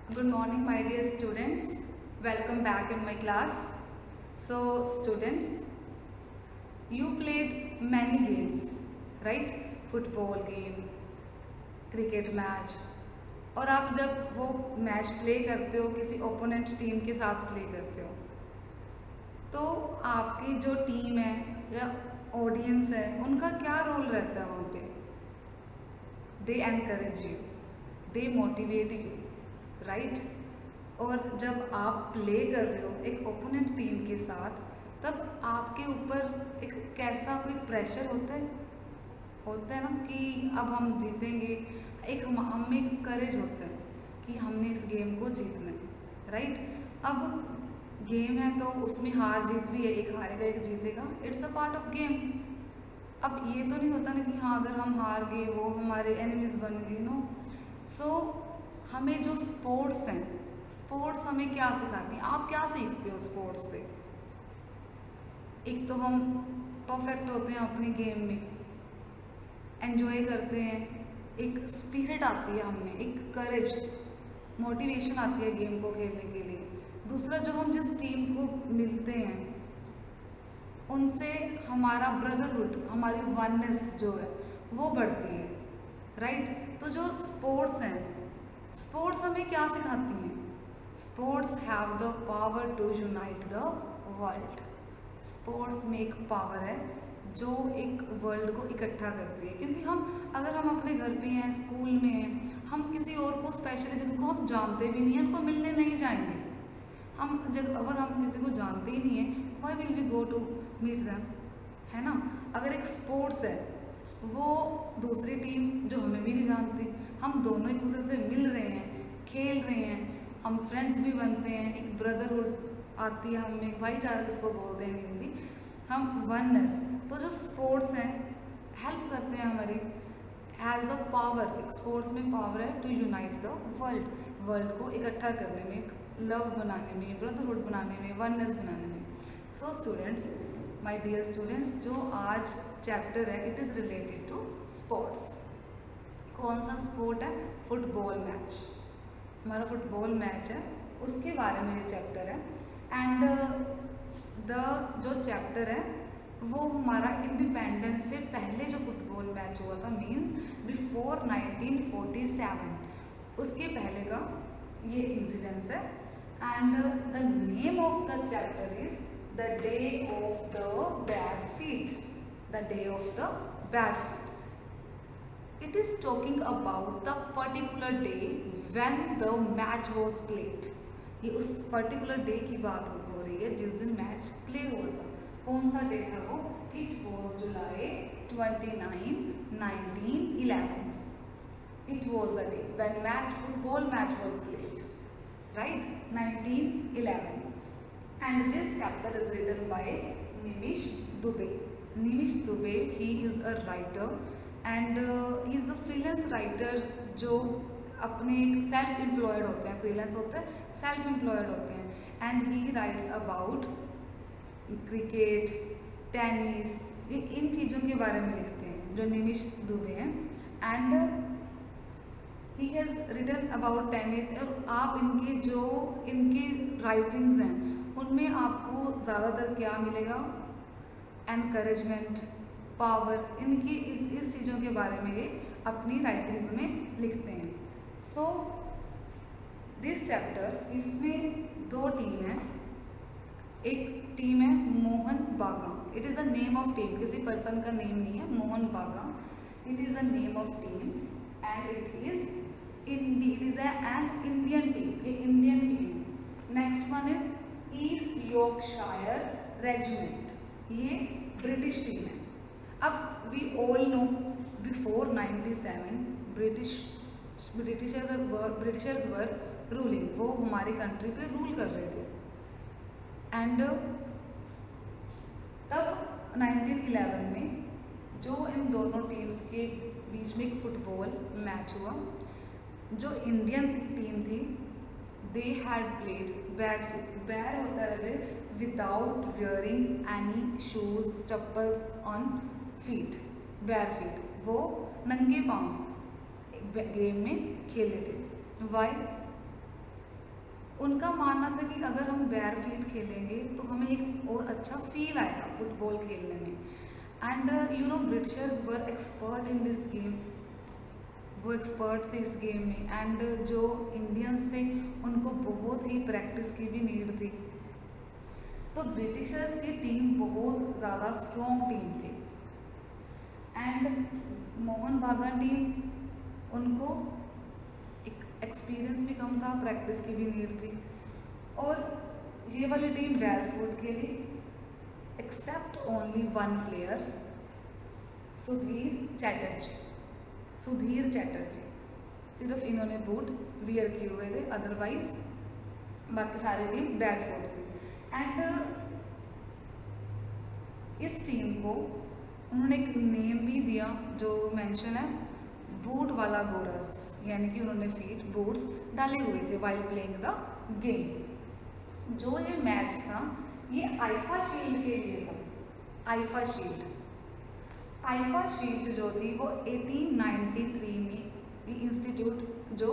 Good morning, my dear students. Welcome back in my class. So, students, you played many games, right? Football game, cricket match. और आप जब वो match play करते हो किसी opponent team के साथ प्ले करते हो तो आपकी जो टीम है या ऑडियंस है उनका क्या रोल रहता है वहाँ पे? They encourage you, they motivate you, right? और जब आप प्ले कर रहे हो एक ओपोनेंट टीम के साथ तब आपके ऊपर एक कैसा कोई प्रेशर होता है ना कि अब हम जीतेंगे। एक हम में एक करेज होता है कि हमने इस गेम को जीतना है, राइट? अब गेम है तो उसमें हार जीत भी है, एक हारेगा एक जीतेगा, it's a part of game. अब ये तो नहीं होता ना कि हाँ अगर हम हार गए वो हमारे एनिमीज बन गए, नो। सो हमें जो स्पोर्ट्स हैं, स्पोर्ट्स हमें क्या सिखाती हैं? आप क्या सीखते हो स्पोर्ट्स से? एक तो हम परफेक्ट होते हैं अपनी गेम में, एंजॉय करते हैं, एक स्पिरिट आती है हमें, एक करेज, मोटिवेशन आती है गेम को खेलने के लिए। दूसरा, जो हम जिस टीम को मिलते हैं उनसे हमारा ब्रदरहुड, हमारी वननेस जो है वो बढ़ती है, राइट? तो जो स्पोर्ट्स हैं, स्पोर्ट्स हमें क्या सिखाती हैं? Sports have the power to unite the world. Sports में एक पावर है जो एक वर्ल्ड को इकट्ठा करती है, क्योंकि हम अगर हम अपने घर पे हैं, स्कूल में हैं, हम किसी और को स्पेशली जिनको हम जानते भी नहीं हैं उनको मिलने नहीं जाएंगे। हम जब अगर हम किसी को जानते ही नहीं है, why will we go to meet them, है ना? अगर एक स्पोर्ट्स है, वो दूसरी टीम जो हमें भी नहीं जानती, हम दोनों एक दूसरे से मिल रहे हैं, खेल रहे हैं, हम फ्रेंड्स भी बनते हैं, एक ब्रदरहुड आती है हमें, एक भाईचारा जिसको बोलते हैं हिंदी, हम वननेस। तो जो स्पोर्ट्स हैं हेल्प करते हैं हमारी, हैज़ द पावर, एक स्पोर्ट्स में पावर है to unite the world, world को इकट्ठा करने में, एक लव बनाने में, ब्रदरहुड बनाने में, वननेस बनाने में। So students, my dear students, जो आज चैप्टर है it is related to sports. कौन सा स्पोर्ट है? Football match. हमारा फुटबॉल मैच है, उसके बारे में ये चैप्टर है। एंड द जो चैप्टर है वो हमारा इंडिपेंडेंस से पहले जो फुटबॉल मैच हुआ था, मीन्स बिफोर 1947, उसके पहले का ये इंसिडेंस है। And the name of the chapter is the day of the bad feet, the day of the bad feet. It is talking about the particular day when the match was played. ये उस particular day की बात हो रही है जिस दिन match play हुआ था। कौन सा डे था वो? It was July 29, 1911। It was the day when match, football match was played, right? 1911। And this chapter is written by Nimish Dubey. Nimish Dubey, he is a writer and he is a freelance writer जो अपने self employed होते हैं, freelance होते हैं, self employed होते हैं। And he writes about cricket, tennis, ये इन चीज़ों के बारे में लिखते हैं जो निमिष दुबे हैं। And he has written about tennis. और आप इनकी राइटिंग्स हैं उनमें आपको ज़्यादातर क्या मिलेगा? एनकरेजमेंट, पावर, इनकी इस चीज़ों के बारे में ये अपनी राइटिंग्स में लिखते हैं। सो दिस चैप्टर, इसमें दो टीम है। एक टीम है Mohun Bagan, it is a name of team, किसी पर्सन का नेम नहीं है, Mohun Bagan, it is a name of team. And it is an Indian team, ये Indian team. Next one is East Yorkshire regiment, ये ब्रिटिश टीम है। अब we all know before 97 Britishers were ruling, वो हमारी country पे rule कर रहे थे। एंड तब 1911 में जो इन दोनों टीम्स के बीच में एक फुटबॉल मैच हुआ, जो इंडियन टीम थी दे हैड प्लेड बैर फीट। बैर होता है वैसे without wearing any shoes, chappals on feet, बैर फीट, वो नंगे पाँव गेम में खेले थे। वाई? उनका मानना था कि अगर हम बेयर फीट खेलेंगे तो हमें एक और अच्छा फील आएगा फुटबॉल खेलने में। And you know Britishers were expert in this game, वो एक्सपर्ट थे इस गेम में। एंड जो इंडियंस थे उनको बहुत ही प्रैक्टिस की भी नीड थी। तो ब्रिटिशर्स की टीम बहुत ज़्यादा स्ट्रॉन्ग टीम थी एंड मोहन बागान टीम, उनको एक एक्सपीरियंस भी कम था, प्रैक्टिस की भी नीड थी। और ये वाली टीम बैरफुट खेली except only one player, Sudhir Chatterjee. Sudhir Chatterjee सिर्फ इन्होंने बूट वियर किए हुए थे, अदरवाइज बाकी सारी टीम बैरफुट थी। एंड इस टीम को उन्होंने एक नेम भी दिया जो मेंशन है, बूट वाला गोरस, यानी कि उन्होंने फीट बूट्स डाले हुए थे वाइल प्लेइंग द गेम। जो ये मैच था ये आईफा शील्ड के लिए था। आईफा शील्ड, आईफा शील्ड जो थी वो 1893 में ये इंस्टीट्यूट जो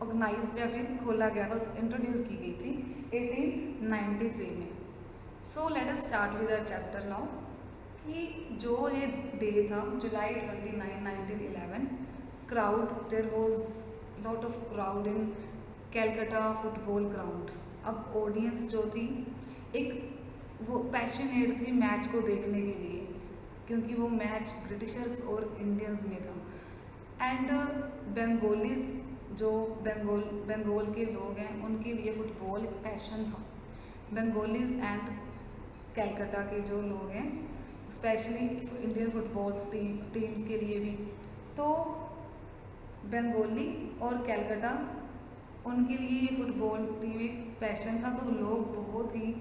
ऑर्गेनाइज या फिर खोला गया था, इंट्रोड्यूस की गई थी 1893 में। So let us start with our chapter now कि जो ये डे था July 29, 1911, crowd, there was lot of crowd in Calcutta football ground. अब ऑडियंस जो थी एक वो पैशनेट थी मैच को देखने के लिए, क्योंकि वो मैच ब्रिटिशर्स और इंडियंस में था। एंड बंगालीज जो बंगाल के लोग हैं उनके लिए फुटबॉल एक पैशन था। बंगालीज एंड कैलकाटा के जो लोग हैं स्पेशली इंडियन फुटबॉल टीम्स के लिए भी, तो बंगाली और कैलकाटा उनके लिए ये फुटबॉल टीम एक पैशन था। तो लोग बहुत ही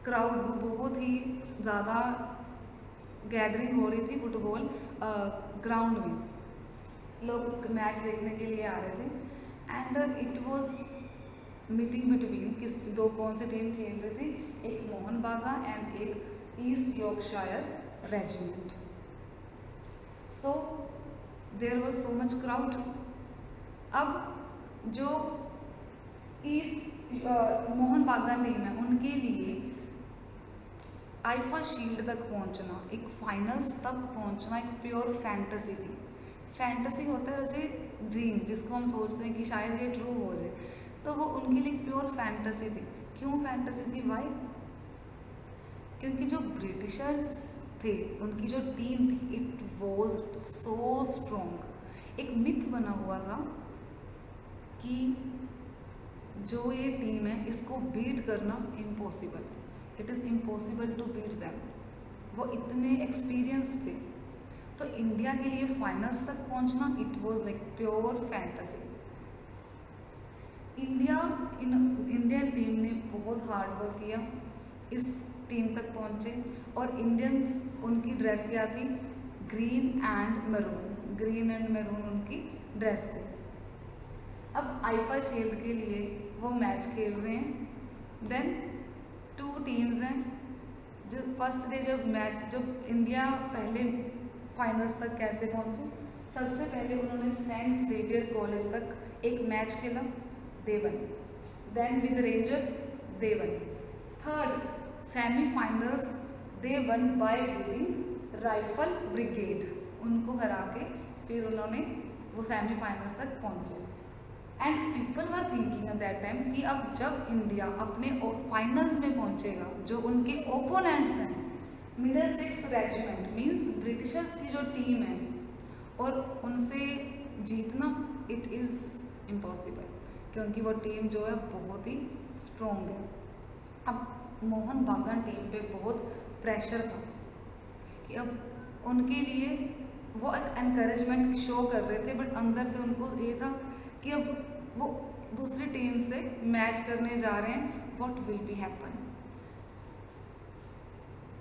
क्राउड, बहुत ही ज़्यादा गैदरिंग हो रही थी फुटबॉल ग्राउंड में, लोग मैच देखने के लिए आ रहे थे। And it was meeting between दो कौन सी टीम खेल रही थी, एक मोहन बागान एंड एक East Yorkshire Regiment. So there was so much crowd. अब जो ईस्ट मोहन बागान टीम है उनके लिए आईफा शील्ड तक पहुंचना, एक फाइनल्स तक पहुंचना एक प्योर फैंटेसी थी। फैंटेसी होता है जैसे ड्रीम, जिसको हम सोचते हैं कि शायद ये ट्रू हो जाए, तो वो उनके लिए प्योर फैंटेसी थी। क्यों फैंटेसी थी, वाई? क्योंकि जो ब्रिटिशर्स थे उनकी जो टीम थी इट वाज सो स्ट्रॉन्ग। एक मिथ बना हुआ था कि जो ये टीम है इसको बीट करना impossible, it is impossible to beat them. वो इतने एक्सपीरियंस थे। तो इंडिया के लिए फाइनल्स तक पहुंचना it was like pure fantasy. Indian team ने बहुत हार्ड वर्क किया, इस टीम तक पहुंचे। और इंडियंस, उनकी ड्रेस क्या थी, green and maroon, green and maroon उनकी ड्रेस थी। अब आईफा शील्ड के लिए वो मैच खेल रहे हैं। देन टू टीम्स हैं। जो फर्स्ट डे जब इंडिया पहले फाइनल्स तक कैसे पहुंचे, सबसे पहले उन्होंने सेंट जेवियर कॉलेज तक एक मैच खेला, they won. Then with Rangers they won. Third semifinals they won by beating Rifle Brigade, उनको हरा के फिर उन्होंने वो सेमीफाइनल्स तक पहुंचे। And people were thinking at that time कि अब जब इंडिया अपने फाइनल्स में पहुंचेगा, जो उनके ओपोनेंट्स हैं middle six regiment means Britishers की जो टीम है, और उनसे जीतना इट इज़ इम्पॉसिबल, क्योंकि वो टीम जो है बहुत ही स्ट्रॉन्ग है। अब मोहन बागान टीम पे बहुत प्रेशर था कि अब उनके लिए वो एक एनकरेजमेंट शो कर रहे थे, बट अंदर से उनको ये था कि अब वो दूसरी टीम से मैच करने जा रहे हैं, व्हाट विल बी हैपन।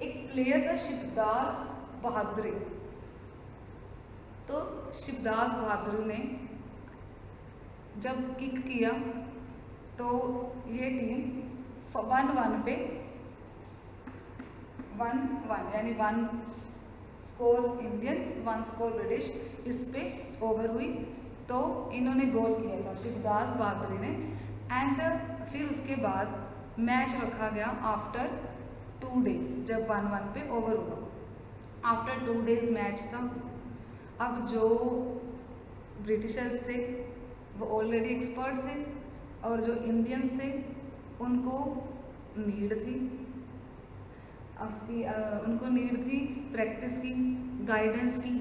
एक प्लेयर था शिवदास बहादुर, तो शिवदास बहादुर ने जब किक किया तो ये टीम 1-1 पे 1-1 यानी 1 स्कोर इंडियन 1 स्कोर ब्रिटिश इस पे ओवर हुई। तो इन्होंने गोल किया था शिवदास बहादुर ने। एंड फिर उसके बाद मैच रखा गया आफ्टर 2 डेज, जब 1-1 पे ओवर हुआ। आफ्टर 2 डेज मैच था। अब जो ब्रिटिशर्स थे वो ऑलरेडी एक्सपर्ट थे, और जो इंडियंस थे उनको नीड थी उनको नीड थी प्रैक्टिस की, गाइडेंस की।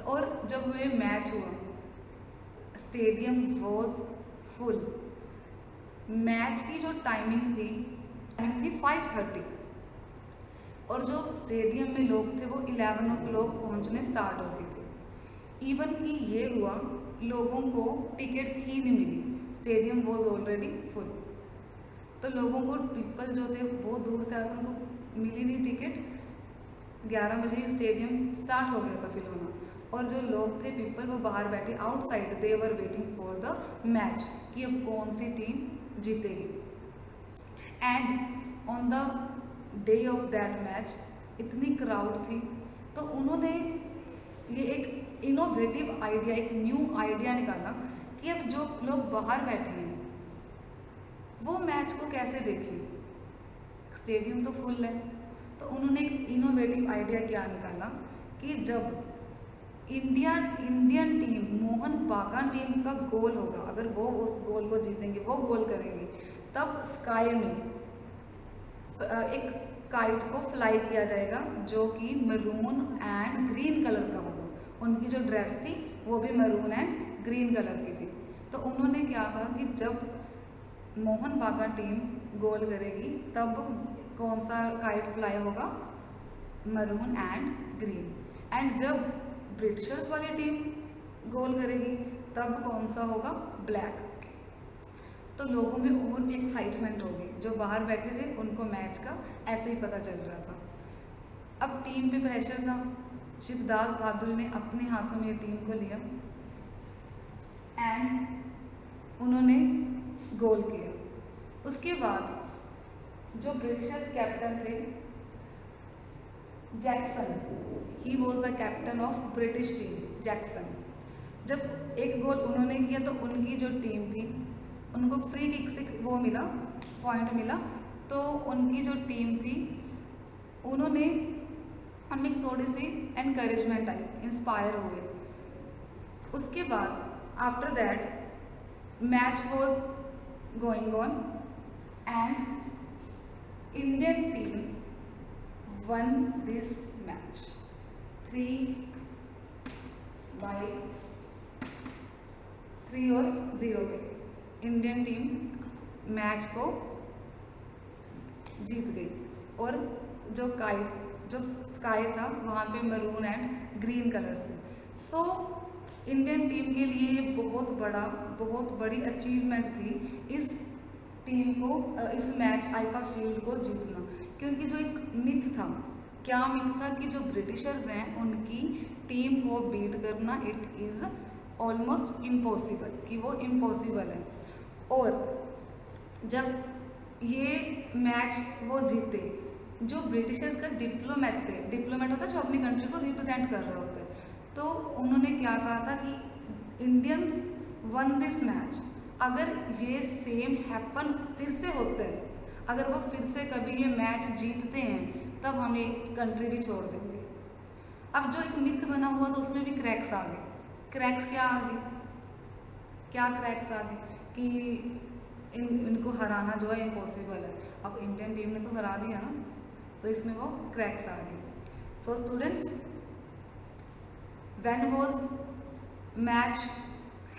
और जब ये मैच हुआ, स्टेडियम वॉज फुल। मैच की जो टाइमिंग थी 5:30, और जो स्टेडियम में लोग थे वो 11 o'clock पहुँचने स्टार्ट हो गए थे। इवन कि ये हुआ लोगों को टिकट्स ही नहीं मिली, स्टेडियम वॉज ऑलरेडी फुल। तो लोगों को, पीपल जो थे बहुत दूर से आए, उनको मिली नहीं टिकट। 11 बजे स्टेडियम स्टार्ट हो गया था फिल होना, और जो लोग थे पीपल वो बाहर बैठे outside, they were waiting for the match कि अब कौन सी टीम जीतेगी। And on the day of that match इतनी क्राउड थी, तो उन्होंने ये एक इनोवेटिव आइडिया, एक न्यू आइडिया निकाला कि अब जो लोग बाहर बैठे हैं वो मैच को कैसे देखें, स्टेडियम तो फुल है। तो उन्होंने एक इनोवेटिव आइडिया क्या निकाला कि जब इंडियन टीम, मोहन बागान टीम का गोल होगा, अगर वो उस गोल को जीतेंगे, वो गोल करेंगे, तब स्काई में एक काइट को फ्लाई किया जाएगा जो कि मरून एंड ग्रीन कलर का होगा। उनकी जो ड्रेस थी वो भी मरून एंड ग्रीन कलर की थी। तो उन्होंने क्या कहा कि जब मोहन बागान टीम गोल करेगी तब कौन सा काइट फ्लाई होगा, मरून एंड ग्रीन। एंड जब ब्रिटिशर्स वाली टीम गोल करेगी तब कौन सा होगा, ब्लैक। तो लोगों में और भी एक्साइटमेंट होगी, जो बाहर बैठे थे उनको मैच का ऐसे ही पता चल रहा था। अब टीम पे प्रेशर था, शिवदास बहादुर ने अपने हाथों में टीम को लिया एंड उन्होंने गोल किया। उसके बाद जो ब्रिटिशर्स कैप्टन थे Jackson, he was the captain of British team, Jackson. जब एक गोल उन्होंने किया तो उनकी जो टीम थी उनको फ्री किक से वो मिला, पॉइंट मिला। तो उनकी जो टीम थी उनमें थोड़ी सी एनकरेजमेंट आई, इंस्पायर हो गए। उसके बाद after that match was going on and Indian team won this match 3 और 0 पे इंडियन टीम मैच को जीत गई। और जो स्काई था वहाँ पे मरून एंड ग्रीन कलर से। सो इंडियन टीम के लिए ये बहुत बड़ी अचीवमेंट थी इस टीम को, इस मैच आईफा शील्ड को जीतना। क्योंकि जो एक मिथ था, क्या मिथ था कि जो ब्रिटिशर्स हैं उनकी टीम को बीट करना इट इज़ ऑलमोस्ट इम्पॉसिबल, कि वो इम्पॉसिबल है। और जब ये मैच वो जीते, जो ब्रिटिशर्स का डिप्लोमेट होता है जो अपनी कंट्री को रिप्रेजेंट कर रहे होते हैं, तो उन्होंने क्या कहा था कि इंडियंस वन दिस मैच। अगर ये सेम हैपन फिर से होते हैं, अगर वो फिर से कभी ये मैच जीतते हैं, तब हम ये कंट्री भी छोड़ देंगे। अब जो एक मिथ बना हुआ था उसमें भी क्रैक्स आ गए। क्रैक्स क्या आ गए, क्या क्रैक्स आ गए कि इनको हराना जो है इम्पॉसिबल है। अब इंडियन टीम ने तो हरा दिया ना, तो इसमें वो क्रैक्स आ गए। So students, when was match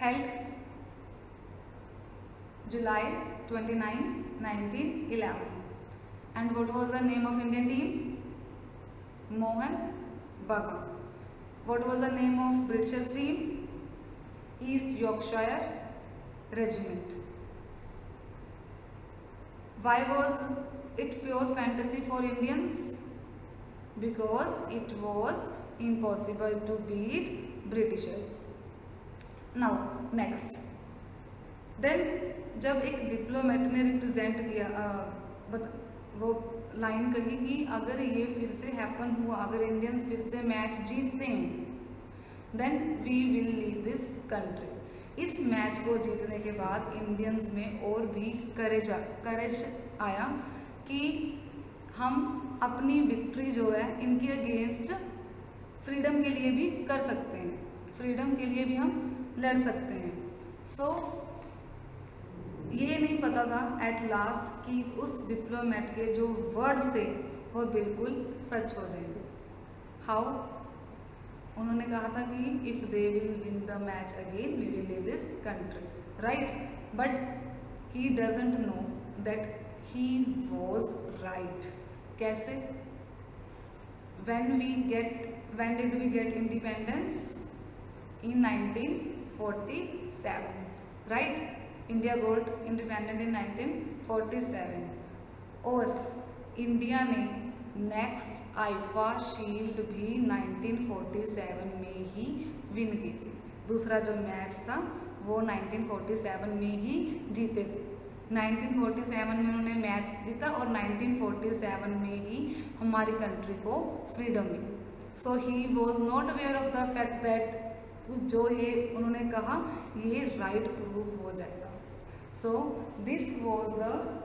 held, July 29, 1911. And what was the name of Indian team? Mohan Bagan. What was the name of British team? East Yorkshire Regiment. Why was it pure fantasy for Indians? Because it was impossible to beat Britishers. Now next. Then जब एक diplomat ने represent किया, वो line कही कि अगर ये फिर से हैपन हुआ, अगर इंडियंस फिर से मैच जीतते हैं, then we will leave this country. इस मैच को जीतने के बाद इंडियंस में और भी करेज आया कि हम अपनी विक्ट्री जो है इनके अगेंस्ट फ्रीडम के लिए भी कर सकते हैं, फ्रीडम के लिए भी हम लड़ सकते हैं। सो ये नहीं पता था एट लास्ट कि उस डिप्लोमेट के जो वर्ड्स थे वो बिल्कुल सच हो जाएंगे। हाउ? उन्होंने कहा था कि if they will win the match again we will leave this country, right? But he doesn't know that he was right. कैसे? when did we get independence? In 1947, right? India got independent in 1947 और India ने next IIFA shield भी 1947 में ही win की थी। दूसरा जो match था वो 1947 में ही जीते थे। 1947 में उन्होंने मैच जीता और 1947 में ही हमारी कंट्री को फ्रीडम मिली। So he was not aware of the fact that जो ये उन्होंने कहा ये राइट प्रूव हो जाएगा। So this was the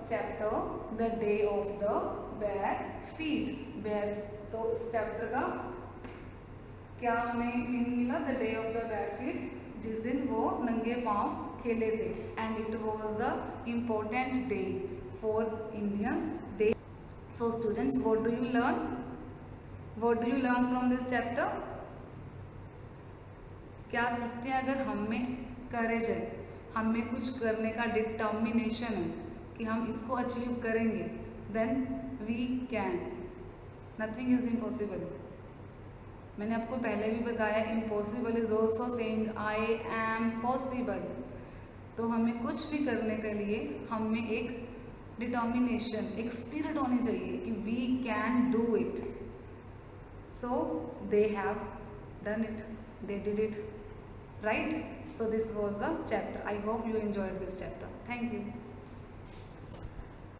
chapter the day of the bare feet. Bare, तो इस चैप्टर का क्या हमें मीनिंग मिला? The day of the bare feet, जिस दिन वो नंगे पांव खेले थे, and it was the important day for Indians day. So students, what do you learn? What do you learn from this chapter? क्या सीखते हैं? अगर हम में करेज है, हम में कुछ करने का डिटर्मिनेशन है कि हम इसको अचीव करेंगे, then we can, nothing is impossible. मैंने आपको पहले भी बताया, impossible is also saying I am possible. तो हमें कुछ भी करने के लिए हम में एक डिटर्मिनेशन, एक स्पिरिट होनी चाहिए कि we can do it. So they have done it, they did it, right? So this was the chapter. I hope you enjoyed this chapter. Thank you.